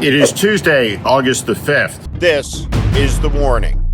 It is Tuesday, August the 5th. This is The Warning.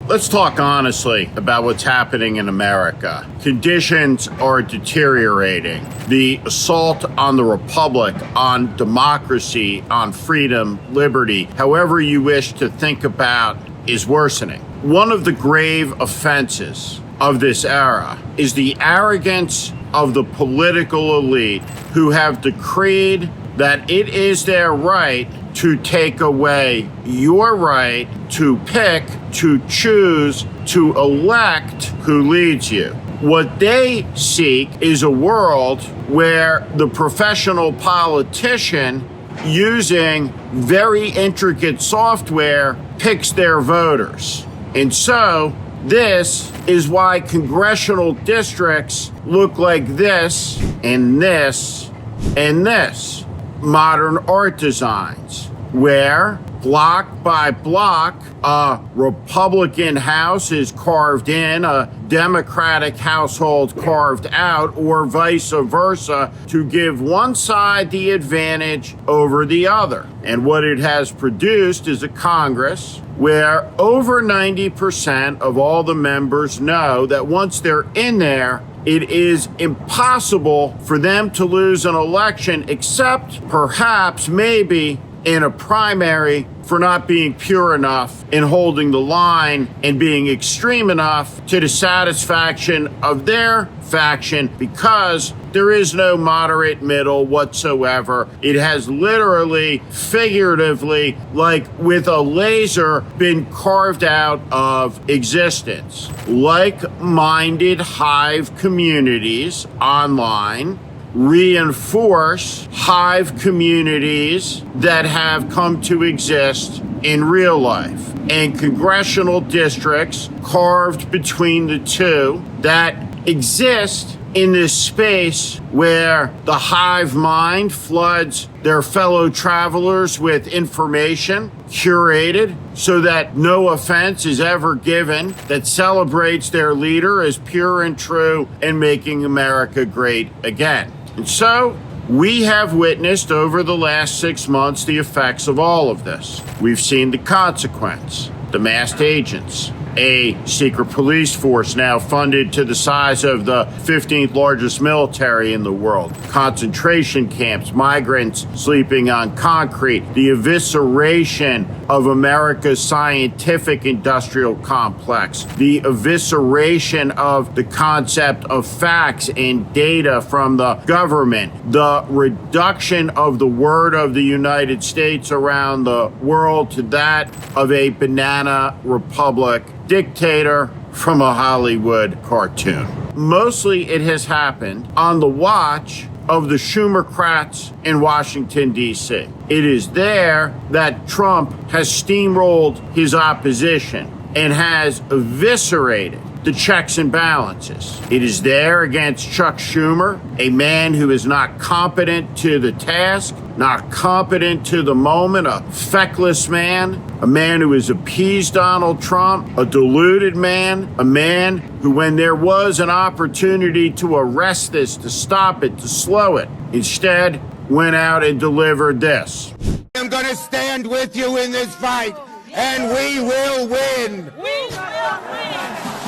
Let's talk honestly about what's happening in America. Conditions are deteriorating. The assault on the republic, on democracy, on freedom, liberty, however you wish to think about, is worsening. One of the grave offenses of this era is the arrogance of the political elite who have decreed that it is their right to take away your right to pick, to choose, to elect who leads you. What they seek is a world where the professional politician, using very intricate software, picks their voters. And so this is why congressional districts look like this and this and this. Modern art designs, where block by block, a Republican house is carved in, a Democratic household carved out, or vice versa, to give one side the advantage over the other. And what it has produced is a Congress where over 90% of all the members know that once they're in there, it is impossible for them to lose an election, except perhaps maybe in a primary for not being pure enough in holding the line and being extreme enough to the satisfaction of their faction, because there is no moderate middle whatsoever. It has literally, figuratively, like with a laser, been carved out of existence. Like-minded hive communities online reinforce hive communities that have come to exist in real life. And congressional districts carved between the two that exist in this space where the hive mind floods their fellow travelers with information curated so that no offense is ever given, that celebrates their leader as pure and true and making America great again. And so we have witnessed over the last 6 months the effects of all of this. We've seen the consequence, the masked agents, a secret police force now funded to the size of the 15th largest military in the world, concentration camps, migrants sleeping on concrete, the evisceration of America's scientific industrial complex, the evisceration of the concept of facts and data from the government, the reduction of the word of the United States around the world to that of a banana republic dictator from a Hollywood cartoon. Mostly it has happened on the watch of the Schumercrats in Washington, D.C. It is there that Trump has steamrolled his opposition and has eviscerated the checks and balances. It is there against Chuck Schumer, a man who is not competent to the task, not competent to the moment, a feckless man, a man who has appeased Donald Trump, a deluded man, a man who, when there was an opportunity to arrest this, to stop it, to slow it, instead went out and delivered this. I'm going to stand with you in this fight, and we will win.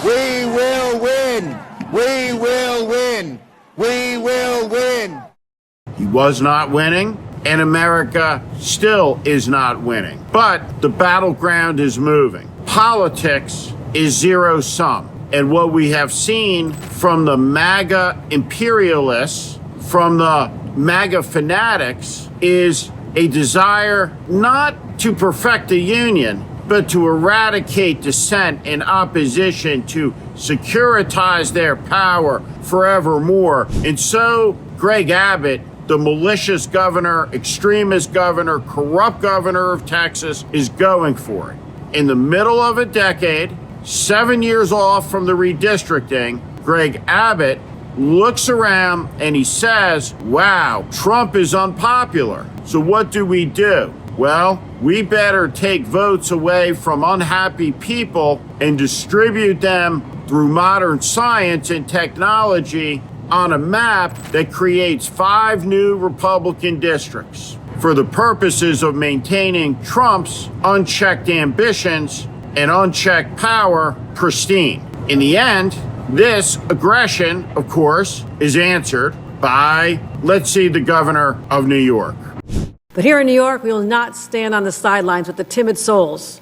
We will win. We will win. We will win. He was not winning, and America still is not winning. But the battleground is moving. Politics is zero-sum. And what we have seen from the MAGA imperialists, from the MAGA fanatics, is a desire not to perfect the union, but to eradicate dissent and opposition, to securitize their power forevermore. And so Greg Abbott, the malicious governor, extremist governor, corrupt governor of Texas, is going for it. In the middle of a decade, 7 years off from the redistricting, Greg Abbott looks around and he says, wow, Trump is unpopular. So what do? Well, we better take votes away from unhappy people and distribute them through modern science and technology on a map that creates 5 new Republican districts. for the purposes of maintaining Trump's unchecked ambitions and unchecked power pristine. In the end, this aggression, of course, is answered by, let's see, the governor of New York. But here in New York, we will not stand on the sidelines with the timid souls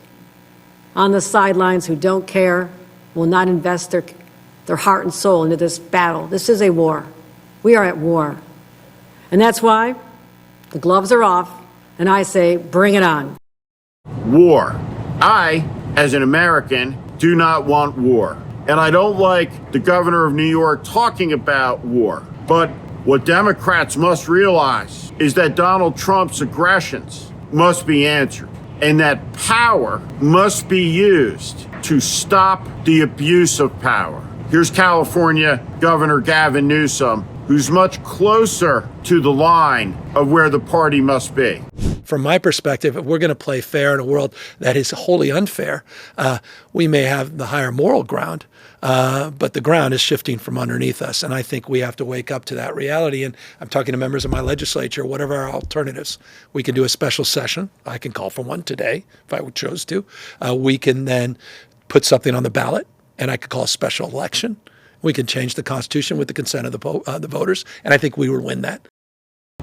on the sidelines who don't care, will not invest their heart and soul into this battle. This is a war. We are at war. And that's why the gloves are off, and I say, bring it on. War. I, as an American, do not want war. And I don't like the governor of New York talking about war. But what Democrats must realize is that Donald Trump's aggressions must be answered, and that power must be used to stop the abuse of power. Here's California Governor Gavin Newsom, who's much closer to the line of where the party must be. From my perspective, if we're going to play fair in a world that is wholly unfair, we may have the higher moral ground, but the ground is shifting from underneath us. And I think we have to wake up to that reality. And I'm talking to members of my legislature, whatever our alternatives. We can do a special session. I can call for one today if I chose to. We can then put something on the ballot, and I could call a special election. We can change the Constitution with the consent of the voters, and I think we would win that.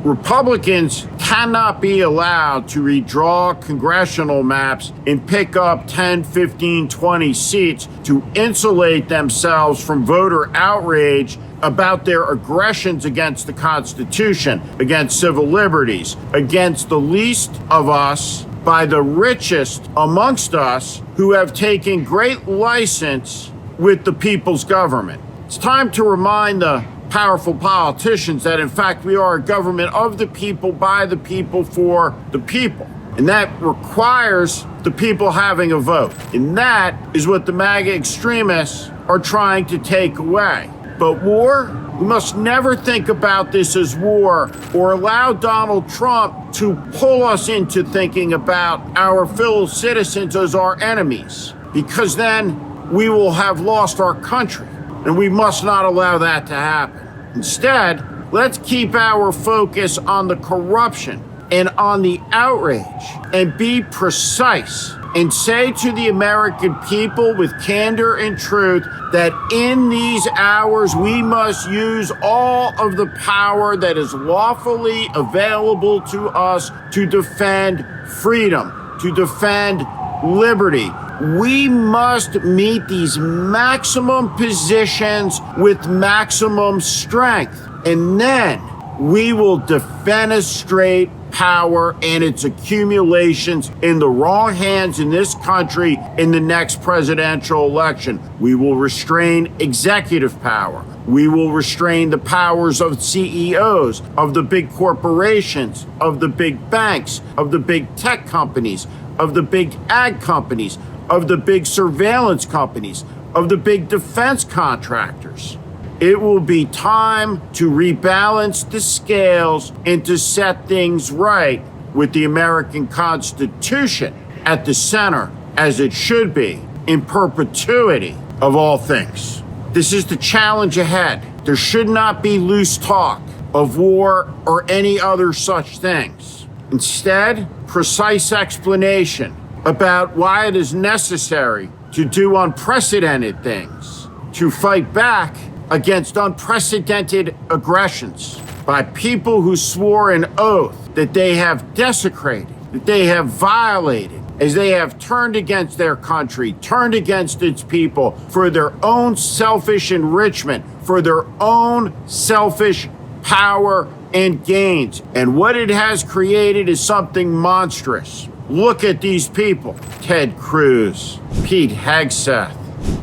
Republicans cannot be allowed to redraw congressional maps and pick up 10, 15, 20 seats to insulate themselves from voter outrage about their aggressions against the Constitution, against civil liberties, against the least of us by the richest amongst us who have taken great license with the people's government. It's time to remind the powerful politicians that, in fact, we are a government of the people, by the people, for the people. And that requires the people having a vote. And that is what the MAGA extremists are trying to take away. But war, we must never think about this as war or allow Donald Trump to pull us into thinking about our fellow citizens as our enemies, because then we will have lost our country. And we must not allow that to happen. Instead, let's keep our focus on the corruption and on the outrage and be precise and say to the American people with candor and truth that in these hours we must use all of the power that is lawfully available to us to defend freedom, to defend liberty. We must meet these maximum positions with maximum strength, and then we will defenestrate power and its accumulations in the wrong hands in this country in the next presidential election. We will restrain executive power. We will restrain the powers of CEOs, of the big corporations, of the big banks, of the big tech companies, of the big ag companies, of the big surveillance companies, of the big defense contractors. It will be time to rebalance the scales and to set things right with the American Constitution at the center, as it should be, in perpetuity of all things. This is the challenge ahead. There should not be loose talk of war or any other such things. Instead, precise explanation about why it is necessary to do unprecedented things, to fight back against unprecedented aggressions by people who swore an oath that they have desecrated, that they have violated, as they have turned against their country, turned against its people for their own selfish enrichment, for their own selfish power and gains. And what it has created is something monstrous. Look at these people: Ted Cruz, Pete Hegseth,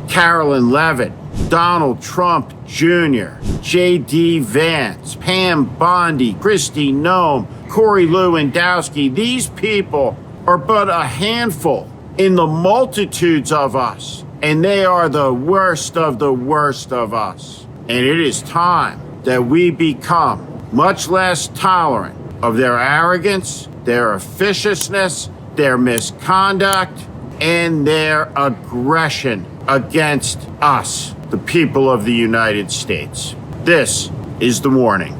Carolyn Leavitt, Donald Trump Jr., J.D. Vance, Pam Bondi, Kristi Noem, Corey Lewandowski. These people are but a handful in the multitudes of us, and they are the worst of the worst of us. And it is time that we become much less tolerant of their arrogance, their officiousness, their misconduct, and their aggression against us, the people of the United States. This is The Warning.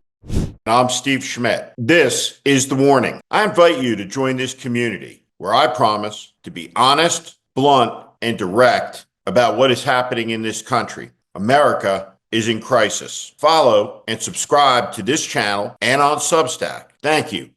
I'm Steve Schmidt. This is The Warning. I invite you to join this community where I promise to be honest, blunt, and direct about what is happening in this country. America is in crisis. Follow and subscribe to this channel and on Substack. Thank you.